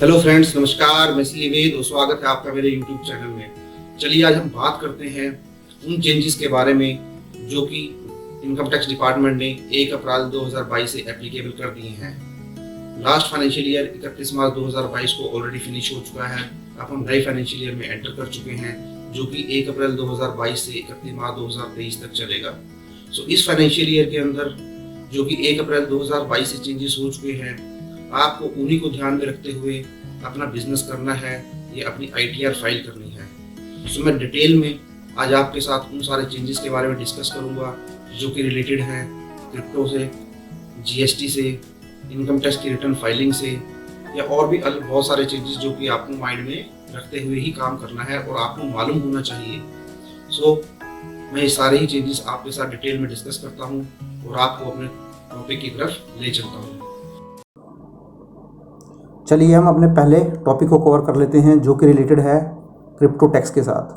Hello friends, नमस्कार। मैं सी वेद और स्वागत है आपका मेरे यूट्यूब चैनल में। चलिए आज हम बात करते हैं उन चेंजेस के बारे में जो कि इनकम टैक्स डिपार्टमेंट ने 1 अप्रैल 2022 से एप्लीकेबल कर दिए हैं। लास्ट फाइनेंशियल ईयर 31 मार्च 2022 को ऑलरेडी फिनिश हो चुका है। अब हम नए फाइनेंशियल ईयर में एंटर कर चुके हैं जो कि 1 अप्रैल 2022 से 31 मार्च 2023 तक चलेगा। इस फाइनेंशियल ईयर के अंदर जो कि 1 अप्रैल 2022 से चेंजेस हो चुके हैं, आपको उन्हीं को ध्यान में रखते हुए अपना बिजनेस करना है या अपनी आईटीआर फाइल करनी है। मैं डिटेल में आज आपके साथ उन सारे चेंजेस के बारे में डिस्कस करूंगा जो कि रिलेटेड हैं क्रिप्टो से, जीएसटी से, इनकम टैक्स की रिटर्न फाइलिंग से या और भी अलग बहुत सारे चेंजेस जो कि आपको माइंड में रखते हुए ही काम करना है और आपको मालूम होना चाहिए। मैं ये सारे ही चेंजेस आपके साथ डिटेल में डिस्कस करता हूँ और आपको अपने टॉपिक की तरफ ले चलता हूँ। चलिए हम अपने पहले टॉपिक को कवर कर लेते हैं जो कि रिलेटेड है क्रिप्टो टैक्स के साथ।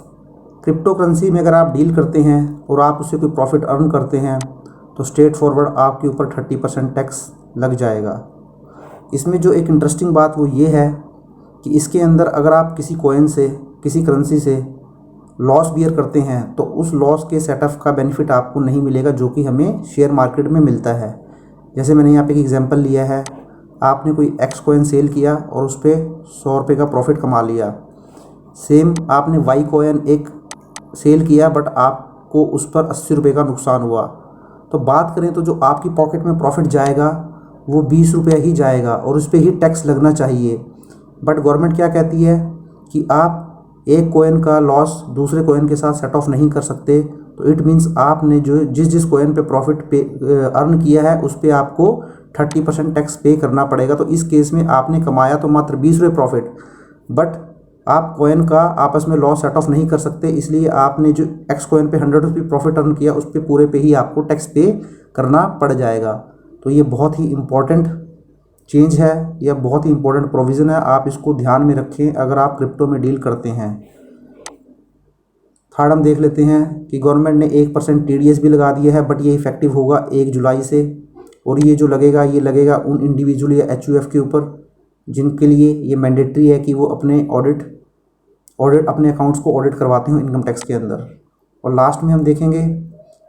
क्रिप्टो करेंसी में अगर आप डील करते हैं और आप उससे कोई प्रॉफिट अर्न करते हैं तो स्ट्रेट फॉरवर्ड आपके ऊपर 30% टैक्स लग जाएगा। इसमें जो एक इंटरेस्टिंग बात वो ये है कि इसके अंदर अगर आप किसी कॉइन से, किसी करेंसी से लॉस बियर करते हैं तो उस लॉस के सेटअप का बेनिफिट आपको नहीं मिलेगा जो कि हमें शेयर मार्केट में मिलता है। जैसे मैंने यहाँ पे एक एग्जांपल लिया है, आपने कोई एक्स कॉइन सेल किया और उस पर 100 रुपये का प्रॉफिट कमा लिया। सेम आपने वाई कॉइन एक सेल किया बट आपको उस पर 80 रुपये का नुकसान हुआ। तो बात करें तो जो आपकी पॉकेट में प्रॉफिट जाएगा वो 20 रुपये ही जाएगा और उस पर ही टैक्स लगना चाहिए। बट गवर्नमेंट क्या कहती है कि आप एक कॉइन का लॉस दूसरे कॉइन के साथ सेट ऑफ नहीं कर सकते। तो इट मीन्स आपने जो जिस कॉइन पे प्रॉफिट अर्न किया है उस पर आपको 30% टैक्स पे करना पड़ेगा। तो इस केस में आपने कमाया तो मात्र 20 रुपये प्रॉफिट, बट आप कॉइन का आपस में लॉस सेट ऑफ नहीं कर सकते, इसलिए आपने जो एक्स कॉइन पे 100 रुपये प्रॉफिट अर्न किया उस पर पूरे पे ही आपको टैक्स पे करना पड़ जाएगा। तो ये बहुत ही इम्पॉर्टेंट चेंज है, यह बहुत ही इम्पोर्टेंट प्रोविज़न है, आप इसको ध्यान में रखें अगर आप क्रिप्टो में डील करते हैं। थर्ड हम देख लेते हैं कि गवर्नमेंट ने 1% TDS भी लगा दिया है बट ये इफेक्टिव होगा 1 जुलाई से। और ये जो लगेगा ये लगेगा उन इंडिविजुअल या HUF के ऊपर जिनके लिए ये मैंडेटरी है कि वो अपने ऑडिट अपने अकाउंट्स को ऑडिट करवाते हो इनकम टैक्स के अंदर। और लास्ट में हम देखेंगे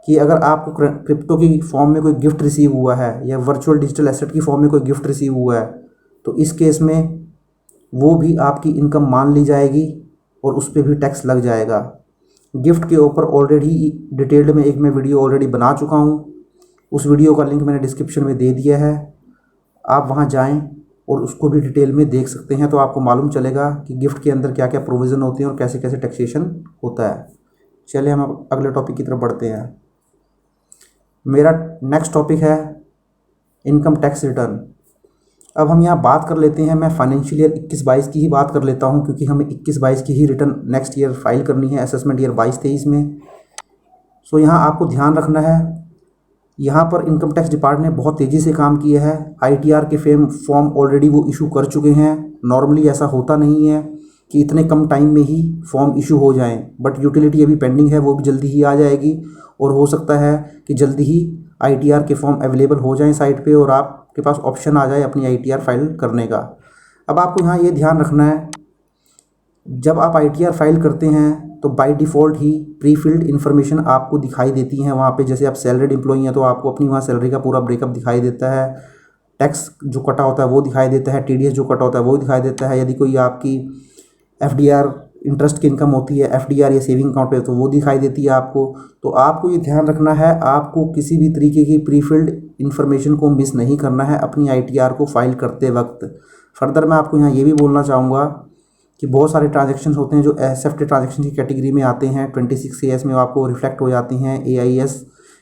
कि अगर आपको क्रिप्टो की फॉर्म में कोई गिफ्ट रिसीव हुआ है या वर्चुअल डिजिटल एसेट की फॉर्म में कोई गिफ्ट रिसीव हुआ है तो इस केस में वो भी आपकी इनकम मान ली जाएगी और उस पर भी टैक्स लग जाएगा। गिफ्ट के ऊपर ऑलरेडी डिटेल्ड में एक मैं वीडियो ऑलरेडी बना चुका हूँ, उस वीडियो का लिंक मैंने डिस्क्रिप्शन में दे दिया है, आप वहां जाएं और उसको भी डिटेल में देख सकते हैं। तो आपको मालूम चलेगा कि गिफ्ट के अंदर क्या क्या प्रोविज़न होते हैं और कैसे कैसे टैक्सेशन होता है। चलिए हम अब अगले टॉपिक की तरफ बढ़ते हैं। मेरा नेक्स्ट टॉपिक है इनकम टैक्स रिटर्न। अब हम यहाँ बात कर लेते हैं, मैं फाइनेंशियल ईयर 21-22 की ही बात कर लेता हूँ क्योंकि हमें 21-22 की ही रिटर्न नेक्स्ट ईयर फाइल करनी है, असेसमेंट ईयर 22-23 में। यहाँ आपको ध्यान रखना है, यहाँ पर इनकम टैक्स डिपार्टमेंट ने बहुत तेज़ी से काम किया है। ITR के फॉर्म ऑलरेडी वो इशू कर चुके हैं। नॉर्मली ऐसा होता नहीं है कि इतने कम टाइम में ही फॉर्म इशू हो जाएं, बट यूटिलिटी अभी पेंडिंग है, वो भी जल्दी ही आ जाएगी और हो सकता है कि जल्दी ही ITR के फॉर्म अवेलेबल हो जाएं साइट पे और आपके पास ऑप्शन आ जाए अपनी ITR फाइल करने का। अब आपको यहाँ ये ध्यान रखना है, जब आप ITR फाइल करते हैं तो by default he pre filled information आपको दिखाई देती हैं वहाँ पे। जैसे आप सैलरीड एम्प्लॉई हैं तो आपको अपनी वहाँ सैलरी का पूरा ब्रेकअप दिखाई देता है, टैक्स जो कटा होता है वो दिखाई देता है, TDS जो कटा होता है वो दिखाई देता है। यदि कोई आपकी FDR इंटरेस्ट की इनकम होती है, FDR या सेविंग अकाउंट पे, तो वो दिखाई देती है आपको। तो आपको ये ध्यान रखना है, आपको किसी भी तरीके की प्री फिल्ड इन्फॉर्मेशन को मिस नहीं करना है अपनी ITR को फाइल करते वक्त। फर्दर मैं आपको यहाँ ये भी बोलना चाहूँगा कि बहुत सारे ट्रांजैक्शंस होते हैं जो SFT ट्रांजैक्शन की कैटेगरी में आते हैं, 26 CS में आपको रिफ्लेक्ट हो जाती हैं AIS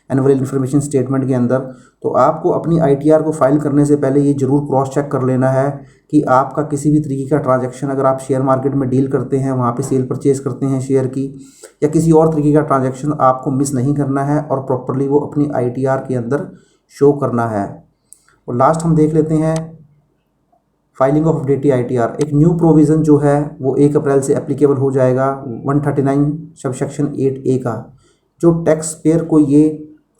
एनुअल इन्फॉर्मेशन स्टेटमेंट के अंदर। तो आपको अपनी ITR को फाइल करने से पहले ये ज़रूर क्रॉस चेक कर लेना है कि आपका किसी भी तरीके का ट्रांजैक्शन, अगर आप शेयर मार्केट में डील करते हैं, वहाँ पे सेल परचेज़ करते हैं शेयर की, या किसी और तरीके का ट्रांजैक्शन आपको मिस नहीं करना है और प्रॉपरली वो अपनी ITR के अंदर शो करना है। और लास्ट हम देख लेते हैं फाइलिंग ऑफ अपडेटेड ITR। एक न्यू प्रोविज़न जो है वो 1 अप्रैल से एप्लीकेबल हो जाएगा 139 सबसेक्शन 8A का, जो टैक्स पेयर को ये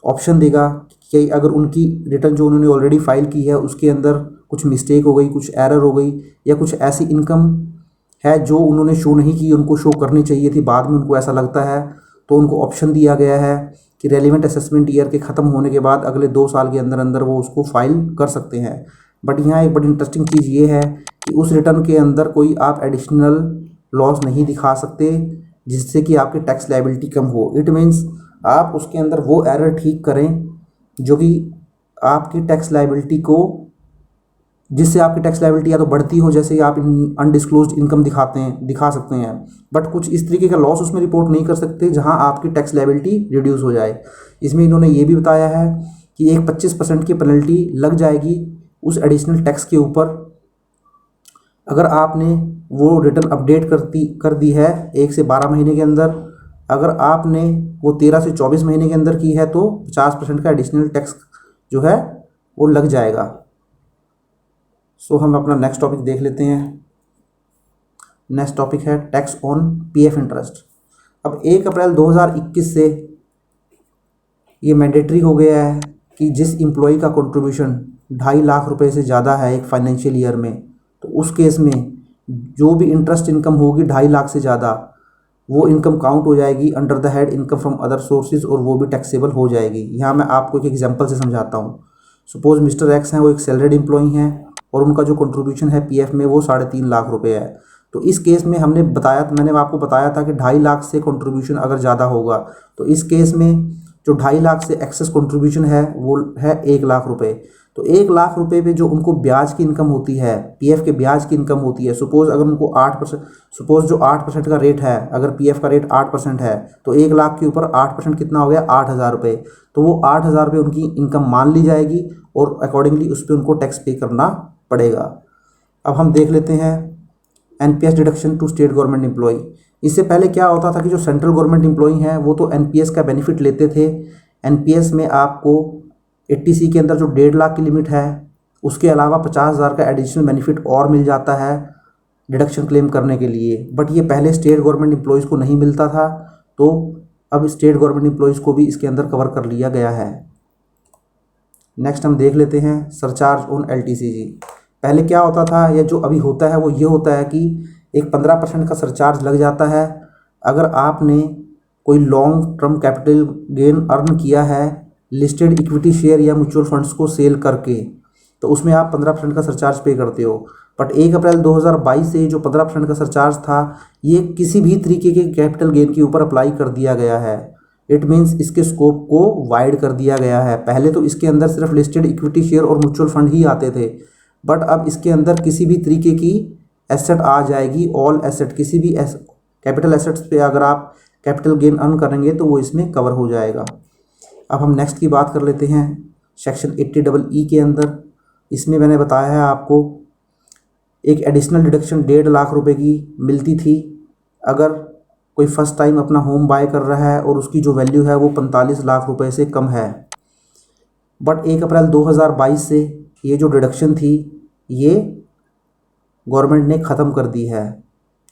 ऑप्शन देगा कि अगर उनकी रिटर्न जो उन्होंने ऑलरेडी फाइल की है उसके अंदर कुछ मिस्टेक हो गई, कुछ एरर हो गई, या कुछ ऐसी इनकम है जो उन्होंने शो नहीं की, उनको शो करनी चाहिए थी, बाद में उनको ऐसा लगता है, तो उनको ऑप्शन दिया गया है कि रेलिवेंट असेसमेंट ईयर के ख़त्म होने के बाद अगले 2 साल के अंदर अंदर वो उसको फाइल कर सकते हैं। बट यहाँ एक बड़ी इंटरेस्टिंग चीज़ ये है कि उस रिटर्न के अंदर कोई आप एडिशनल लॉस नहीं दिखा सकते जिससे कि आपकी टैक्स लायबिलिटी कम हो। इट मीन्स आप उसके अंदर वो एरर ठीक करें जो कि आपकी टैक्स लायबिलिटी को, जिससे आपकी टैक्स लायबिलिटी या तो बढ़ती हो, जैसे आप अनडिस्क्लोज्ड इनकम दिखा सकते हैं, बट कुछ इस तरीके का लॉस उसमें रिपोर्ट नहीं कर सकते जहां आपकी टैक्स लायबिलिटी रिड्यूस हो जाए। इसमें इन्होंने ये भी बताया है कि एक 25% की पेनल्टी लग जाएगी उस एडिशनल टैक्स के ऊपर अगर आपने वो रिटर्न अपडेट कर दी है 1 से 12 महीने के अंदर। अगर आपने वो 13 से 24 महीने के अंदर की है तो 50% का एडिशनल टैक्स जो है वो लग जाएगा। सो हम अपना नेक्स्ट टॉपिक देख लेते हैं। नेक्स्ट टॉपिक है टैक्स ऑन पीएफ इंटरेस्ट। अब 1 अप्रैल 2021 से ये मैंडेटरी हो गया है कि जिस एम्प्लॉय का कंट्रीब्यूशन 2.5 लाख रुपए से ज़्यादा है एक फाइनेंशियल ईयर में, तो उस केस में जो भी इंटरेस्ट इनकम होगी 2.5 लाख से ज़्यादा, वो इनकम काउंट हो जाएगी under the head income from other sources और वो भी टैक्सेबल हो जाएगी। यहाँ मैं आपको एक एग्जांपल से समझाता हूँ। सपोज मिस्टर एक्स हैं, वो एक सैलरीड एम्प्लॉई हैं और उनका जो कंट्रीब्यूशन है पीएफ में वो 3.5 लाख रुपए है। तो इस केस में मैंने आपको बताया था कि 2.5 लाख से कंट्रीब्यूशन अगर ज़्यादा होगा तो इस केस में जो 2.5 लाख से एक्सेस कंट्रीब्यूशन है वो है 1 लाख रुपए। तो 1 लाख रुपए पे जो उनको ब्याज की इनकम होती है, पीएफ के ब्याज की इनकम होती है, सपोज अगर उनको 8%, सपोज जो 8% का रेट है, अगर पीएफ का रेट 8% है तो 1 लाख के ऊपर 8% कितना हो गया, 8,000 रुपये। तो वो 8,000 रुपये उनकी इनकम मान ली जाएगी और अकॉर्डिंगली उस पर उनको टैक्स पे करना पड़ेगा। अब हम देख लेते हैं NPS deduction to state government employ. इससे पहले क्या होता था कि जो सेंट्रल गवर्नमेंट एम्प्लॉई हैं वो तो एनपीएस का बेनिफिट लेते थे। एनपीएस में आपको 80C के अंदर जो 1.5 लाख की लिमिट है उसके अलावा 50,000 का एडिशनल बेनिफिट और मिल जाता है डिडक्शन क्लेम करने के लिए। बट ये पहले स्टेट गवर्नमेंट एम्प्लॉयज़ को नहीं मिलता था, तो अब स्टेट गवर्नमेंट एम्प्लॉयज़ को भी इसके अंदर कवर कर लिया गया है। नेक्स्ट हम देख लेते हैं सरचार्ज ऑन एलटीसीजी। पहले क्या होता था या जो अभी होता है वो ये होता है कि एक 15% का सरचार्ज लग जाता है अगर आपने कोई long term capital gain earn किया है लिस्टेड इक्विटी शेयर या म्यूचुअल फंड्स को सेल करके, तो उसमें आप 15% का सरचार्ज पे करते हो। बट 1 अप्रैल 2022 से जो 15% का सरचार्ज था ये किसी भी तरीके के कैपिटल गेन के ऊपर अप्लाई कर दिया गया है। इट मीन्स इसके स्कोप को वाइड कर दिया गया है। पहले तो इसके अंदर सिर्फ लिस्टेड इक्विटी शेयर और म्यूचुअल फंड ही आते थे, बट अब इसके अंदर किसी भी तरीके की एसेट आ जाएगी। ऑल एसेट, किसी भी कैपिटल एसेट्स पे अगर आप कैपिटल गेन अर्न करेंगे तो वो इसमें कवर हो जाएगा। अब हम नेक्स्ट की बात कर लेते हैं सेक्शन 80EE के अंदर। इसमें मैंने बताया है आपको एक एडिशनल डिडक्शन 1.5 लाख रुपए की मिलती थी अगर कोई फर्स्ट टाइम अपना होम बाय कर रहा है और उसकी जो वैल्यू है वो 45 लाख रुपए से कम है। बट 1 अप्रैल 2022 से ये जो डिडक्शन थी ये गवर्नमेंट ने ख़त्म कर दी है।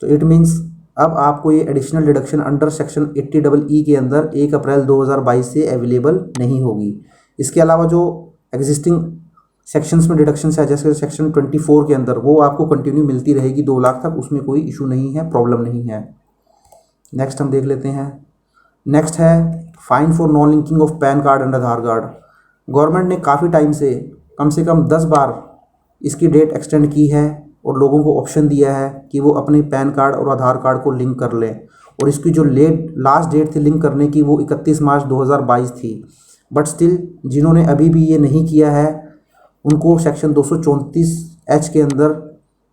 तो इट मीन्स अब आपको ये additional deduction under section 80EE के अंदर 1 अप्रैल 2022 से अवेलेबल नहीं होगी। इसके अलावा जो एग्जिस्टिंग सेक्शंस में डिडक्शंस है जैसे सेक्शन 24 के अंदर वो आपको कंटिन्यू मिलती रहेगी 2 लाख तक, उसमें कोई इशू नहीं है, प्रॉब्लम नहीं है। नेक्स्ट हम देख लेते हैं। नेक्स्ट है fine for non linking of pan card and Aadhaar card. Government ने काफ़ी टाइम से कम 10 बार इसकी डेट एक्सटेंड की है और लोगों को ऑप्शन दिया है कि वो अपने पैन कार्ड और आधार कार्ड को लिंक कर लें, और इसकी जो लास्ट डेट थी लिंक करने की वो 31 मार्च 2022 थी। बट स्टिल जिन्होंने अभी भी ये नहीं किया है उनको सेक्शन 234H के अंदर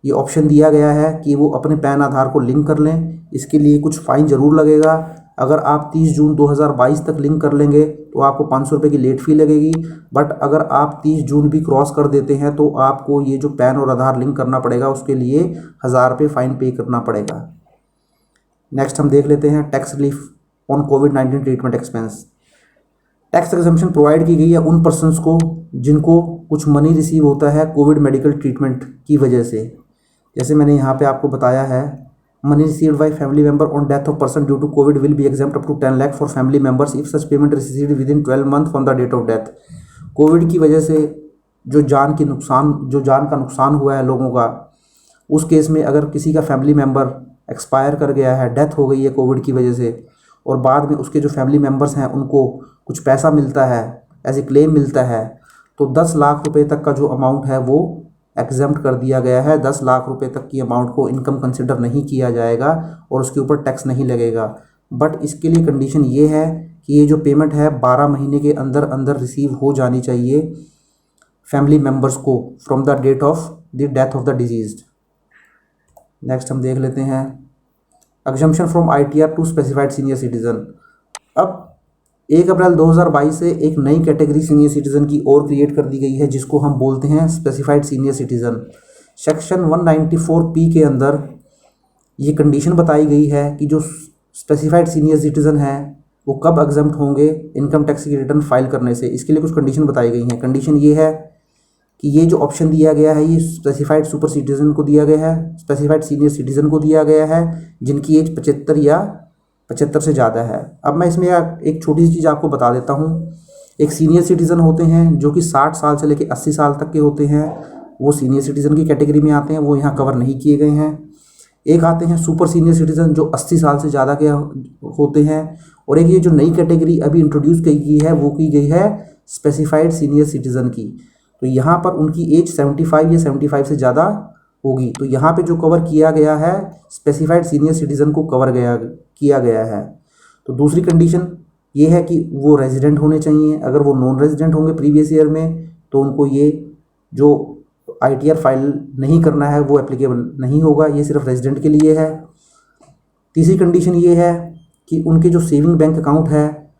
ये ऑप्शन दिया गया है कि वो अपने पैन आधार को लिंक कर लें। इसके लिए कुछ फ़ाइन ज़रूर लगेगा। अगर आप 30 जून 2022 तक लिंक कर लेंगे तो आपको 500 रुपये की लेट फ़ी लगेगी। बट अगर आप 30 जून भी क्रॉस कर देते हैं तो आपको ये जो पैन और आधार लिंक करना पड़ेगा उसके लिए 1000 रुपये फ़ाइन पे करना पड़ेगा। नेक्स्ट हम देख लेते हैं tax relief on covid treatment expense. Tax exemption provide की गई है उन पर्सनस को जिनको कुछ मनी रिसीव होता है कोविड मेडिकल ट्रीटमेंट की वजह से। जैसे मैंने यहाँ पे आपको बताया है money received by family member on death of person due to covid will be exempt up to 10 lakh for family members if such payment received within 12 month from the date of death. Covid की वजह से जो जान का नुकसान हुआ है लोगों का, उस केस में अगर किसी का फैमिली मेम्बर एक्सपायर कर गया है, डेथ हो गई है कोविड की वजह से, और बाद में उसके जो फैमिली मेम्बर्स हैं उनको कुछ पैसा मिलता है, एज ए क्लेम मिलता है, तो 10 लाख रुपए तक का जो अमाउंट है वो एग्जम्प्ट कर दिया गया है। 10 लाख रुपए तक की अमाउंट को इनकम कंसिडर नहीं किया जाएगा और उसके ऊपर टैक्स नहीं लगेगा। बट इसके लिए कंडीशन ये है कि ये जो पेमेंट है 12 महीने के अंदर अंदर रिसीव हो जानी चाहिए फैमिली मेम्बर्स को from the date of the death of the deceased. Next हम देख लेते हैं exemption from ITR to specified senior citizen. अब 1 अप्रैल 2022 से एक नई कैटेगरी सीनियर सिटीजन की और क्रिएट कर दी गई है, जिसको हम बोलते हैं specified senior citizen. Section 194P के अंदर ये कंडीशन बताई गई है कि जो स्पेसिफाइड सीनियर सिटीजन है वो कब एग्जम्प्ट होंगे इनकम टैक्स की रिटर्न फाइल करने से। इसके लिए कुछ कंडीशन बताई गई हैं। कंडीशन ये है कि ये जो ऑप्शन दिया गया है ये स्पेसिफाइड सुपर सिटीजन को दिया गया है, स्पेसिफाइड सीनियर सिटीजन को दिया गया है जिनकी एज 75 या 75 से ज़्यादा है। अब मैं इसमें एक छोटी सी चीज़ आपको बता देता हूँ। एक सीनियर सिटीज़न होते हैं जो कि 60 साल से लेकर 80 साल तक के होते हैं, वो सीनियर सिटीज़न की कैटेगरी में आते हैं, वो यहाँ कवर नहीं किए गए हैं। एक आते हैं सुपर सीनियर सिटीज़न जो 80 साल से ज़्यादा के होते हैं, और एक ये जो नई कैटेगरी अभी इंट्रोड्यूस की गई है वो की गई है स्पेसिफाइड सीनियर सिटीज़न की। तो यहाँ पर उनकी एज 75 या 75 से ज़्यादा होगी। तो यहाँ पे जो कवर किया गया है स्पेसिफाइड सीनियर सिटीज़न को किया गया है। तो दूसरी कंडीशन ये है कि वो रेजिडेंट होने चाहिए। अगर वो नॉन रेजिडेंट होंगे प्रीवियस ईयर में तो उनको ये जो ITR फाइल नहीं करना है वो एप्लीकेबल नहीं होगा, ये सिर्फ रेजिडेंट के लिए है। तीसरी कंडीशन ये है कि उनके जो सेविंग बैंक अकाउंट है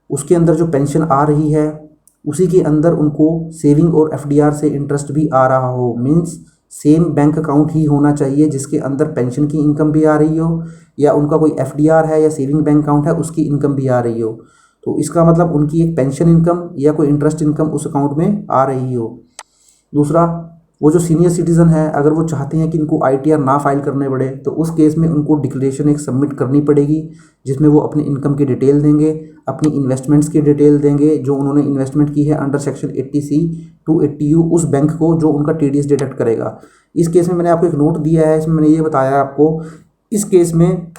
उसके अंदर जो पेंशन आ रही है उसी के अंदर उनको सेविंग और FDR से इंटरेस्ट भी आ रहा हो। मीन्स सेम बैंक अकाउंट ही होना चाहिए जिसके अंदर पेंशन की इनकम भी आ रही हो, या उनका कोई FDR है या सेविंग बैंक अकाउंट है उसकी इनकम भी आ रही हो। तो इसका मतलब उनकी एक पेंशन इनकम या कोई इंटरेस्ट इनकम उस अकाउंट में आ रही हो। दूसरा, वो जो सीनियर सिटीज़न है अगर वो चाहते हैं कि इनको ITR ना फाइल करने पड़े तो उस केस में उनको डिक्लेरेशन एक सबमिट करनी पड़ेगी जिसमें वो अपनी इनकम की डिटेल देंगे, अपनी इन्वेस्टमेंट्स की डिटेल देंगे जो उन्होंने इन्वेस्टमेंट की है under section 80C to 80U उस बैंक को जो उनका TDS डिडक्ट करेगा। इस केस में मैंने आपको एक नोट दिया है, इसमें मैंने ये बताया आपको, इस केस में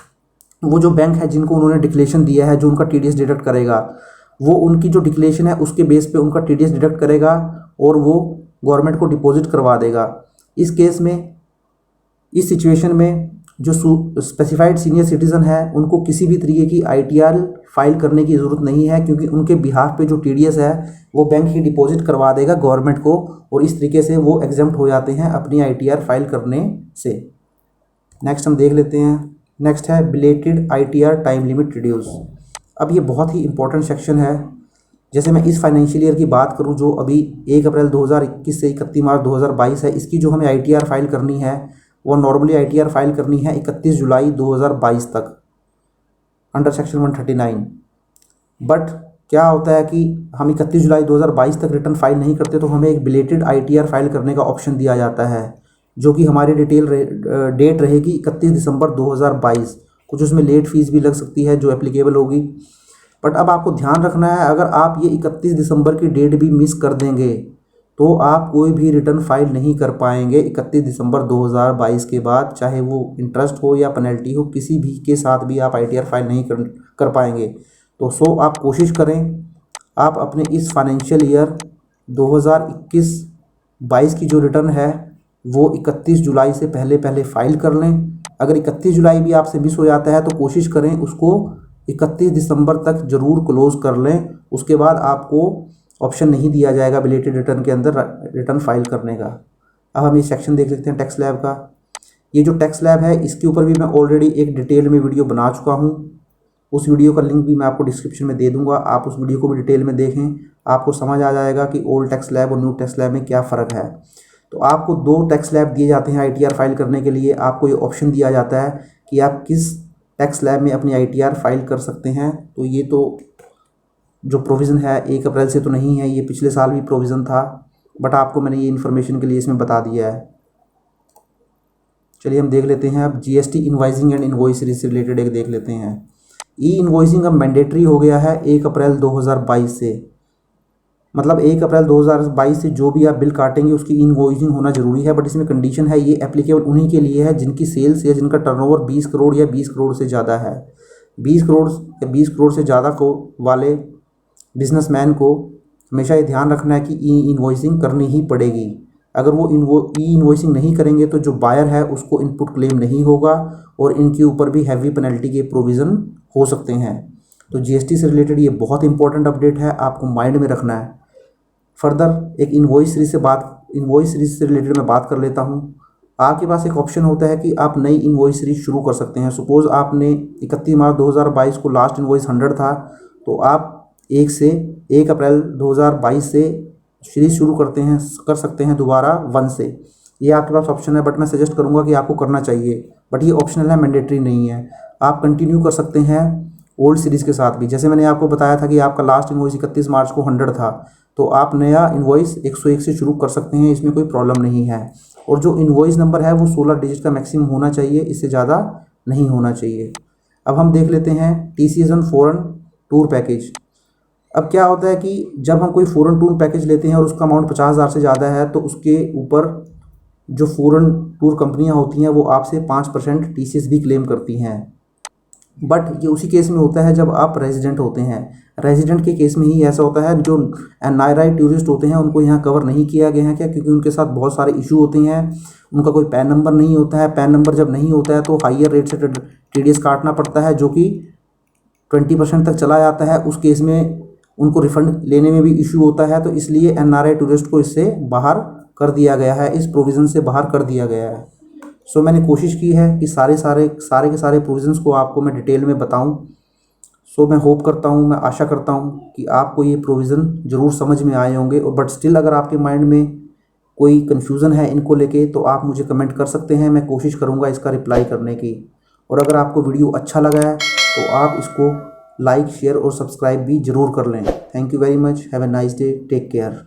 वो जो बैंक है जिनको उन्होंने डिक्लेरेशन दिया है जो उनका TDS डिडक्ट करेगा, वो उनकी जो डिक्लेरेशन है उसके बेस पे उनका TDS डिडक्ट करेगा और वो गवर्नमेंट को डिपॉजिट करवा देगा। इस केस में, इस सिचुएशन में जो स्पेसिफाइड सीनियर सिटीज़न है उनको किसी भी तरीके की ITR फाइल करने की ज़रूरत नहीं है, क्योंकि उनके बिहाफ पे जो TDS है वो बैंक ही डिपॉजिट करवा देगा गवर्नमेंट को, और इस तरीके से वो एग्जम्प्ट हो जाते हैं अपनी ITR फाइल करने से। नेक्स्ट हम देख लेते हैं। नेक्स्ट है belated ITR time limit reduce. अब ये बहुत ही इंपॉर्टेंट सेक्शन है। जैसे मैं इस फाइनेंशियल ईयर की बात करूं जो अभी 1 अप्रैल 2021 से 31 मार्च 2022 है, इसकी जो हमें ITR फाइल करनी है वो नॉर्मली ITR फाइल करनी है 31 जुलाई 2022 तक अंडर सेक्शन 139। बट क्या होता है कि हम 31 जुलाई 2022 तक रिटर्न फाइल नहीं करते तो हमें एक बिलेटेड ITR फाइल करने का ऑप्शन दिया जाता है जो कि हमारी डेट रहेगी 31 दिसंबर 2022। कुछ उसमें लेट फीस भी लग सकती है जो एप्लीकेबल होगी। बट अब आपको ध्यान रखना है, अगर आप ये 31 दिसंबर की डेट भी मिस कर देंगे तो आप कोई भी रिटर्न फाइल नहीं कर पाएंगे 31 दिसंबर 2022 के बाद, चाहे वो इंटरेस्ट हो या पेनल्टी हो, किसी भी के साथ भी आप ITR फाइल नहीं कर पाएंगे। तो आप कोशिश करें आप अपने इस फाइनेंशियल ईयर 2021-22 की जो रिटर्न है वो 31 जुलाई से पहले फाइल कर लें। अगर 31 जुलाई भी आपसे मिस हो जाता है तो कोशिश करें उसको 31 दिसंबर तक ज़रूर क्लोज़ कर लें। उसके बाद आपको ऑप्शन नहीं दिया जाएगा बिलेटेड रिटर्न के अंदर रिटर्न फाइल करने का। अब हम ये सेक्शन देख लेते हैं टैक्स स्लैब का। ये जो टैक्स स्लैब है इसके ऊपर भी मैं ऑलरेडी एक डिटेल में वीडियो बना चुका हूँ। उस वीडियो का लिंक भी मैं आपको डिस्क्रिप्शन में दे दूँगा, आप उस वीडियो को भी डिटेल में देखें, आपको समझ आ जाएगा कि ओल्ड टैक्स स्लैब और न्यू टैक्स स्लैब में क्या फ़र्क है। तो आपको 2 टैक्स स्लैब दिए जाते हैं ITR फाइल करने के लिए। आपको ये ऑप्शन दिया जाता है कि आप किस टैक्स स्लैब में अपनी ITR फाइल कर सकते हैं। तो ये तो जो प्रोविज़न है 1 अप्रैल से तो नहीं है, ये पिछले साल भी प्रोविज़न था, बट आपको मैंने ये इन्फॉर्मेशन के लिए इसमें बता दिया है। चलिए हम देख लेते हैं अब GST इनवॉइसिंग एंड इनवॉइस से रिलेटेड एक देख लेते हैं। ई इनवॉइसिंग अब मैंडेटरी हो गया है 1 अप्रैल 2022 से। मतलब 1 अप्रैल 2022 से जो भी आप बिल काटेंगे उसकी इनवॉइसिंग होना जरूरी है। बट इसमें कंडीशन है, ये एप्लीकेबल उन्हीं के लिए है जिनकी सेल्स या जिनका टर्नओवर 20 करोड़ या 20 करोड़ से ज़्यादा है। 20 करोड़ या 20 करोड़ से ज़्यादा को वाले बिजनेसमैन को हमेशा ये ध्यान रखना है कि ई इनवॉइसिंग करनी ही पड़ेगी। अगर वो ई इनवॉइसिंग नहीं करेंगे तो जो बायर है उसको इनपुट क्लेम नहीं होगा और इनके ऊपर भी हैवी पेनल्टी के प्रोविज़न हो सकते हैं। तो जीएसटी से रिलेटेड ये बहुत इंपॉर्टेंट अपडेट है, आपको माइंड में रखना है। फर्दर एक इनवॉइस सीरीज से रिलेटेड मैं बात कर लेता हूँ। आपके पास एक ऑप्शन होता है कि आप नई इनवॉइस सीरीज शुरू कर सकते हैं। सपोज़ आपने 31 मार्च 2022 को लास्ट इनवॉइस 100 था, तो आप 1 अप्रैल 2022 से सीरीज शुरू कर सकते हैं दोबारा 1 से। ये आपके पास ऑप्शन है, बट मैं सजेस्ट करूँगा कि आपको करना चाहिए, बट ये ऑप्शनल है, मैंडेटरी नहीं है। आप कंटिन्यू कर सकते हैं ओल्ड सीरीज़ के साथ भी। जैसे मैंने आपको बताया था कि आपका लास्ट इनवॉइस 31 मार्च को 100 था, तो आप नया इनवॉइस 101 से शुरू कर सकते हैं, इसमें कोई प्रॉब्लम नहीं है। और जो इनवॉइस नंबर है वो 16 डिजिट का मैक्सिमम होना चाहिए, इससे ज़्यादा नहीं होना चाहिए। अब हम देख लेते हैं TCS on foreign tour package. अब क्या होता है कि जब हम कोई फ़ॉरेन टूर पैकेज लेते हैं और उसका अमाउंट 50,000 से ज़्यादा है, तो उसके ऊपर जो फ़ॉरेन टूर कंपनियां होती हैं वो आपसे 5% TCS भी क्लेम करती हैं। बट ये उसी केस में होता है जब आप रेजिडेंट होते हैं। रेजिडेंट के केस में ही ऐसा होता है। जो NRI टूरिस्ट होते हैं उनको यहाँ कवर नहीं किया गया है। क्या? क्योंकि उनके साथ बहुत सारे इशू होते हैं। उनका कोई पैन नंबर नहीं होता है। पैन नंबर जब नहीं होता है तो हाइयर रेट से TDS काटना पड़ता है, जो कि 20% तक चला जाता है। उस केस में उनको रिफ़ंड लेने में भी इशू होता है। तो इसलिए NRI टूरिस्ट को इससे बाहर कर दिया गया है, इस प्रोविज़न से बाहर कर दिया गया है। सो मैंने कोशिश की है कि सारे के सारे प्रोविज़न्स को आपको मैं डिटेल में बताऊं। सो मैं होप करता हूं, मैं आशा करता हूं कि आपको ये प्रोविज़न ज़रूर समझ में आए होंगे। और बट स्टिल अगर आपके माइंड में कोई कन्फ्यूज़न है इनको लेके, तो आप मुझे कमेंट कर सकते हैं। मैं कोशिश करूँगा इसका रिप्लाई करने की। और अगर आपको वीडियो अच्छा लगा है तो आप इसको लाइक, शेयर और सब्सक्राइब भी ज़रूर कर लें। Thank you very much. Have a nice day. Take care.